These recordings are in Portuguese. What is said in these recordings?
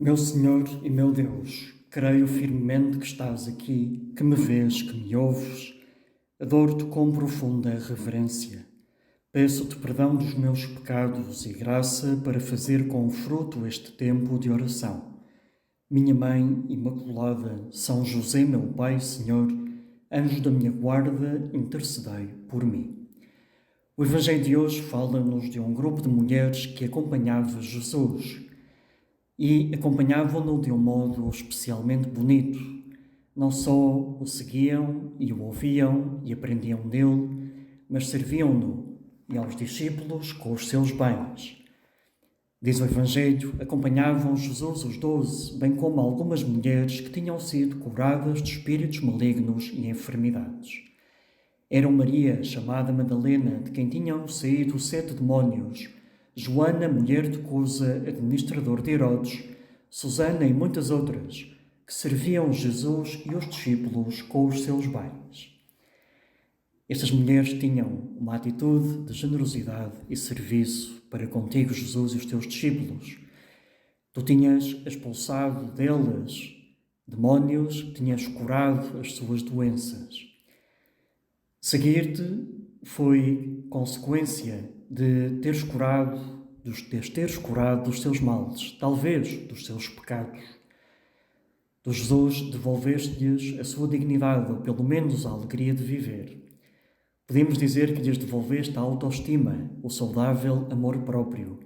Meu Senhor e meu Deus, creio firmemente que estás aqui, que me vês, que me ouves. Adoro-te com profunda reverência. Peço-te perdão dos meus pecados e graça para fazer com fruto este tempo de oração. Minha Mãe Imaculada, São José, meu Pai, Senhor, anjo da minha guarda, intercedei por mim. O Evangelho de hoje fala-nos de um grupo de mulheres que acompanhava Jesus e acompanhavam-no de um modo especialmente bonito. Não só o seguiam e o ouviam e aprendiam dele, mas serviam-no e aos discípulos com os seus bens. Diz o Evangelho, acompanhavam Jesus os 12, bem como algumas mulheres que tinham sido curadas de espíritos malignos e enfermidades. Eram Maria, chamada Madalena, de quem tinham saído 7 demónios, Joana, mulher de Cusa, administrador de Herodes, Susana e muitas outras, que serviam Jesus e os discípulos com os seus bens. Estas mulheres tinham uma atitude de generosidade e serviço para contigo, Jesus, e os teus discípulos. Tu tinhas expulsado delas demónios, tinhas curado as suas doenças. Seguir-te foi consequência de teres curado dos seus males, talvez dos seus pecados. Tu, Jesus, devolveste-lhes a sua dignidade, ou pelo menos a alegria de viver. Podemos dizer que lhes devolveste a autoestima, o saudável amor próprio.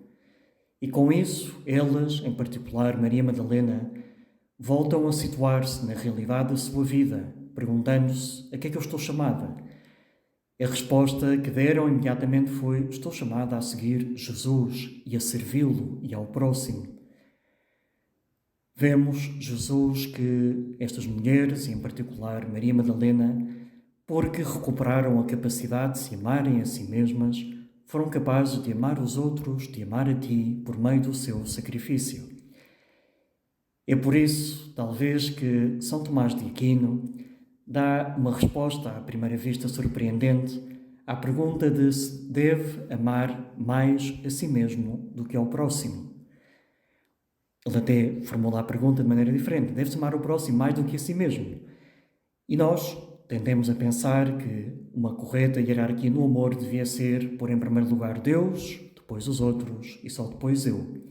E com isso, elas, em particular Maria Madalena, voltam a situar-se na realidade da sua vida, perguntando-se: a que é que eu estou chamada? A resposta que deram imediatamente foi: estou chamada a seguir Jesus e a servi-lo e ao próximo. Vemos, Jesus, que estas mulheres, e em particular Maria Madalena, porque recuperaram a capacidade de se amarem a si mesmas, foram capazes de amar os outros, de amar a ti, por meio do seu sacrifício. É por isso, talvez, que São Tomás de Aquino dá uma resposta à primeira vista surpreendente à pergunta de se deve amar mais a si mesmo do que ao próximo. Ele até formula a pergunta de maneira diferente: deve-se amar o próximo mais do que a si mesmo? E nós tendemos a pensar que uma correta hierarquia no amor devia ser pôr em primeiro lugar Deus, depois os outros e só depois eu.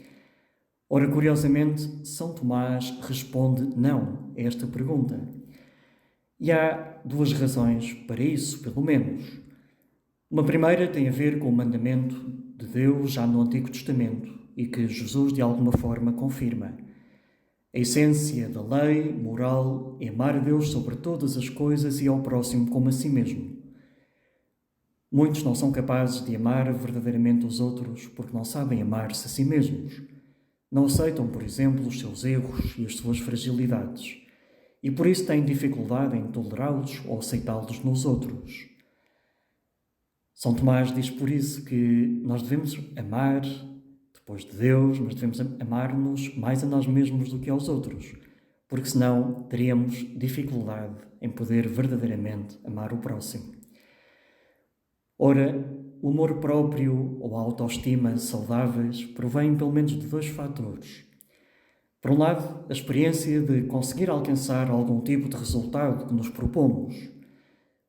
Ora, curiosamente, São Tomás responde não a esta pergunta. E há duas razões para isso, pelo menos. Uma primeira tem a ver com o mandamento de Deus já no Antigo Testamento e que Jesus, de alguma forma, confirma. A essência da lei moral é amar a Deus sobre todas as coisas e ao próximo como a si mesmo. Muitos não são capazes de amar verdadeiramente os outros porque não sabem amar-se a si mesmos. Não aceitam, por exemplo, os seus erros e as suas fragilidades e por isso têm dificuldade em tolerá-los ou aceitá-los nos outros. São Tomás diz por isso que nós devemos amar depois de Deus, mas devemos amar-nos mais a nós mesmos do que aos outros, porque senão teríamos dificuldade em poder verdadeiramente amar o próximo. Ora, o amor próprio ou a autoestima saudáveis provém pelo menos de dois fatores. Por um lado, a experiência de conseguir alcançar algum tipo de resultado que nos propomos.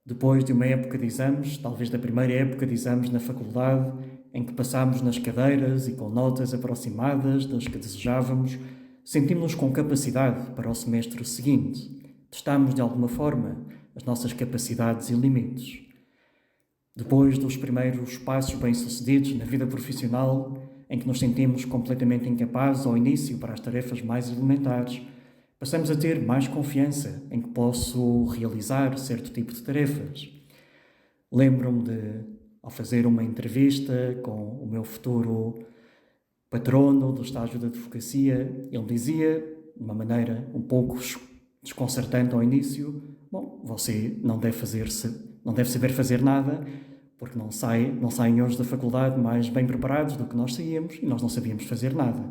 Depois de uma época de exames, talvez da primeira época de exames na faculdade, em que passámos nas cadeiras e com notas aproximadas das que desejávamos, sentimos-nos com capacidade para o semestre seguinte. Testámos de alguma forma as nossas capacidades e limites. Depois dos primeiros passos bem-sucedidos na vida profissional, em que nos sentimos completamente incapazes ao início para as tarefas mais elementares, passamos a ter mais confiança em que posso realizar certo tipo de tarefas. Lembro-me de, ao fazer uma entrevista com o meu futuro patrono do estágio de advocacia, ele dizia, de uma maneira um pouco desconcertante ao início: bom, você não deve saber fazer nada, porque não saem hoje da faculdade mais bem preparados do que nós saíamos e nós não sabíamos fazer nada.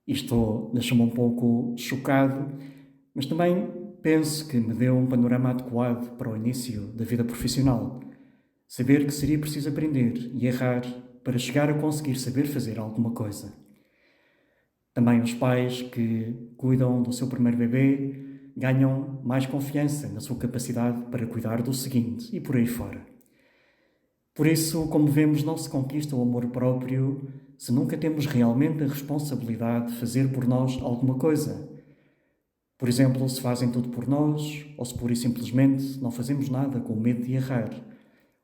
Isto deixou-me um pouco chocado, mas também penso que me deu um panorama adequado para o início da vida profissional. Saber que seria preciso aprender e errar para chegar a conseguir saber fazer alguma coisa. Também os pais que cuidam do seu primeiro bebê ganham mais confiança na sua capacidade para cuidar do seguinte e por aí fora. Por isso, como vemos, não se conquista o amor próprio se nunca temos realmente a responsabilidade de fazer por nós alguma coisa. Por exemplo, se fazem tudo por nós, ou se pura e simplesmente não fazemos nada com medo de errar,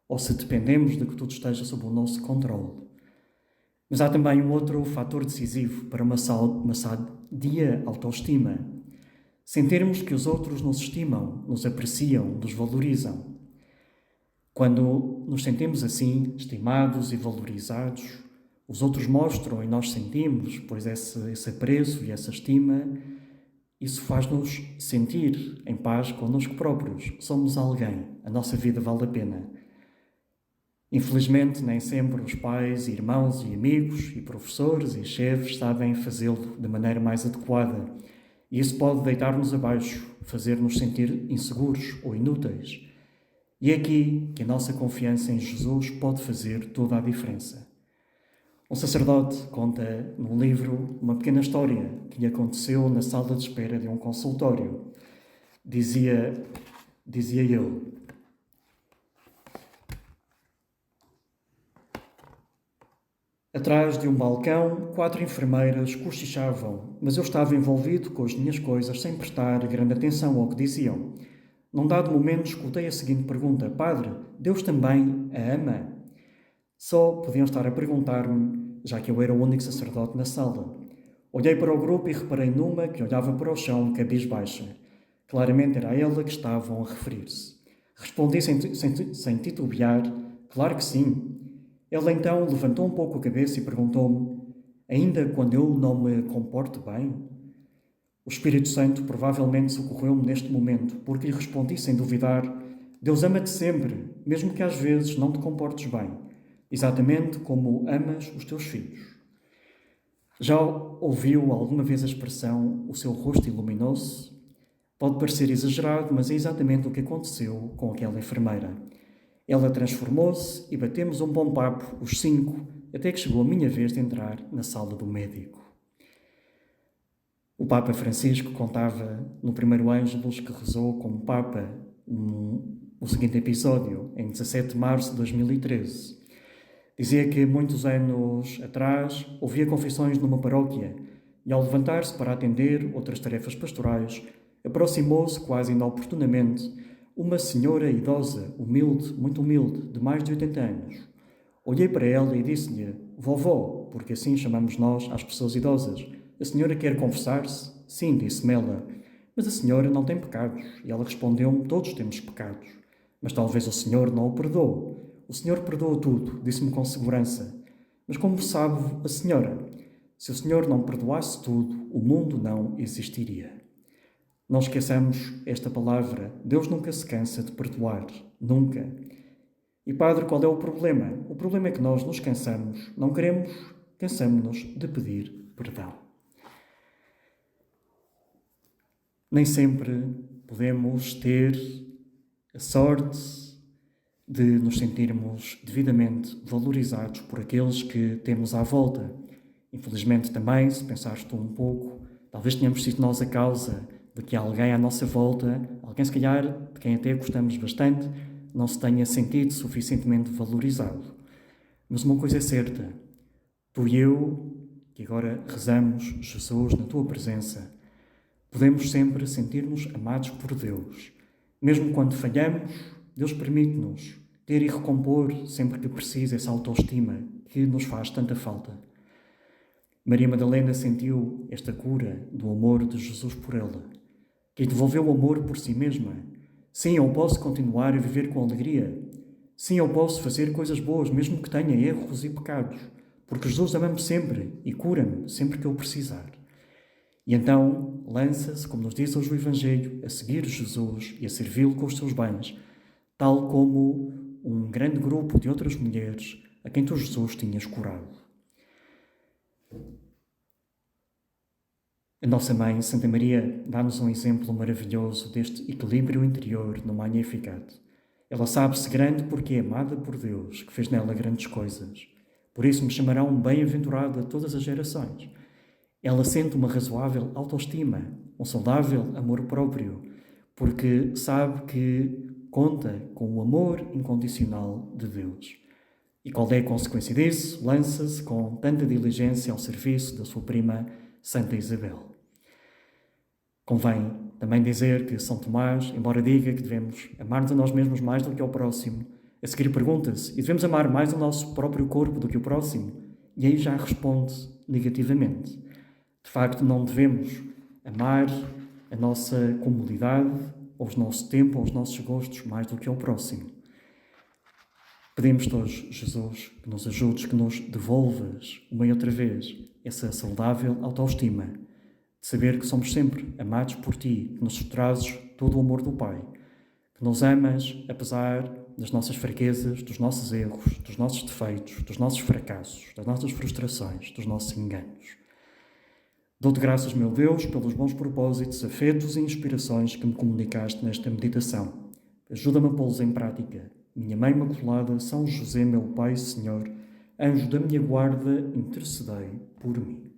ou se dependemos de que tudo esteja sob o nosso controle. Mas há também um outro fator decisivo para uma sadia autoestima. Sentirmos que os outros nos estimam, nos apreciam, nos valorizam. Quando nos sentimos assim, estimados e valorizados, os outros mostram e nós sentimos, pois esse apreço e essa estima, isso faz-nos sentir em paz connosco próprios. Somos alguém, a nossa vida vale a pena. Infelizmente, nem sempre os pais, irmãos e amigos e professores e chefes sabem fazê-lo de maneira mais adequada. E isso pode deitar-nos abaixo, fazer-nos sentir inseguros ou inúteis. E é aqui que a nossa confiança em Jesus pode fazer toda a diferença. Um sacerdote conta num livro uma pequena história que lhe aconteceu na sala de espera de um consultório. Dizia ele: atrás de um balcão, 4 enfermeiras cochichavam, mas eu estava envolvido com as minhas coisas sem prestar grande atenção ao que diziam. Num dado momento, escutei a seguinte pergunta: Padre, Deus também a ama? Só podiam estar a perguntar-me, já que eu era o único sacerdote na sala. Olhei para o grupo e reparei numa que olhava para o chão, cabisbaixa. Claramente era a ela que estavam a referir-se. Respondi sem titubear: claro que sim. Ela então levantou um pouco a cabeça e perguntou-me: ainda quando eu não me comporto bem? O Espírito Santo provavelmente socorreu-me neste momento, porque lhe respondi sem duvidar: Deus ama-te sempre, mesmo que às vezes não te comportes bem, exatamente como amas os teus filhos. Já ouviu alguma vez a expressão "o seu rosto iluminou-se"? Pode parecer exagerado, mas é exatamente o que aconteceu com aquela enfermeira. Ela transformou-se e batemos um bom papo, os 5, até que chegou a minha vez de entrar na sala do médico. O Papa Francisco contava no primeiro Ângelus que rezou como Papa o seguinte episódio, em 17 de março de 2013. Dizia que muitos anos atrás ouvia confissões numa paróquia e, ao levantar-se para atender outras tarefas pastorais, aproximou-se quase inoportunamente uma senhora idosa, humilde, muito humilde, de mais de 80 anos. Olhei para ela e disse-lhe: vovó, porque assim chamamos nós às pessoas idosas. A senhora quer confessar-se? Sim, disse-me ela. Mas a senhora não tem pecados. E ela respondeu-me: todos temos pecados. Mas talvez o Senhor não o perdoe. O Senhor perdoa tudo, disse-me com segurança. Mas como sabe a senhora? Se o Senhor não perdoasse tudo, o mundo não existiria. Não esqueçamos esta palavra. Deus nunca se cansa de perdoar. Nunca. E Padre, qual é o problema? O problema é que nós nos cansamos, não queremos, cansamos-nos de pedir perdão. Nem sempre podemos ter a sorte de nos sentirmos devidamente valorizados por aqueles que temos à volta. Infelizmente também, se pensares tu um pouco, talvez tenhamos sido nós a causa de que alguém à nossa volta, alguém se calhar de quem até gostamos bastante, não se tenha sentido suficientemente valorizado. Mas uma coisa é certa, tu e eu, que agora rezamos Jesus na tua presença, podemos sempre sentir-nos amados por Deus. Mesmo quando falhamos, Deus permite-nos ter e recompor sempre que precisa essa autoestima que nos faz tanta falta. Maria Madalena sentiu esta cura do amor de Jesus por ela, que lhe devolveu o amor por si mesma. Sim, eu posso continuar a viver com alegria. Sim, eu posso fazer coisas boas, mesmo que tenha erros e pecados, porque Jesus ama-me sempre e cura-me sempre que eu precisar. E então lança-se, como nos diz hoje o Evangelho, a seguir Jesus e a servi-lo com os seus bens, tal como um grande grupo de outras mulheres a quem tu, Jesus, tinhas curado. A nossa Mãe, Santa Maria, dá-nos um exemplo maravilhoso deste equilíbrio interior no Magnificat. Ela sabe-se grande porque é amada por Deus, que fez nela grandes coisas. Por isso me chamarão bem-aventurada todas as gerações. Ela sente uma razoável autoestima, um saudável amor próprio, porque sabe que conta com o amor incondicional de Deus. E qual é a consequência disso? Lança-se com tanta diligência ao serviço da sua prima Santa Isabel. Convém também dizer que São Tomás, embora diga que devemos amar-nos a nós mesmos mais do que ao próximo, a seguir pergunta-se, e devemos amar mais o nosso próprio corpo do que o próximo? E aí já responde negativamente. De facto, não devemos amar a nossa comodidade, ou o nosso tempo, ou os nossos gostos mais do que ao próximo. Pedimos hoje, Jesus, que nos ajudes, que nos devolvas uma e outra vez essa saudável autoestima, de saber que somos sempre amados por Ti, que nos trazes todo o amor do Pai, que nos amas apesar das nossas fraquezas, dos nossos erros, dos nossos defeitos, dos nossos fracassos, das nossas frustrações, dos nossos enganos. Dou-te graças, meu Deus, pelos bons propósitos, afetos e inspirações que me comunicaste nesta meditação. Ajuda-me a pô-los em prática. Minha Mãe Imaculada, São José, meu Pai e Senhor, anjo da minha guarda, intercedei por mim.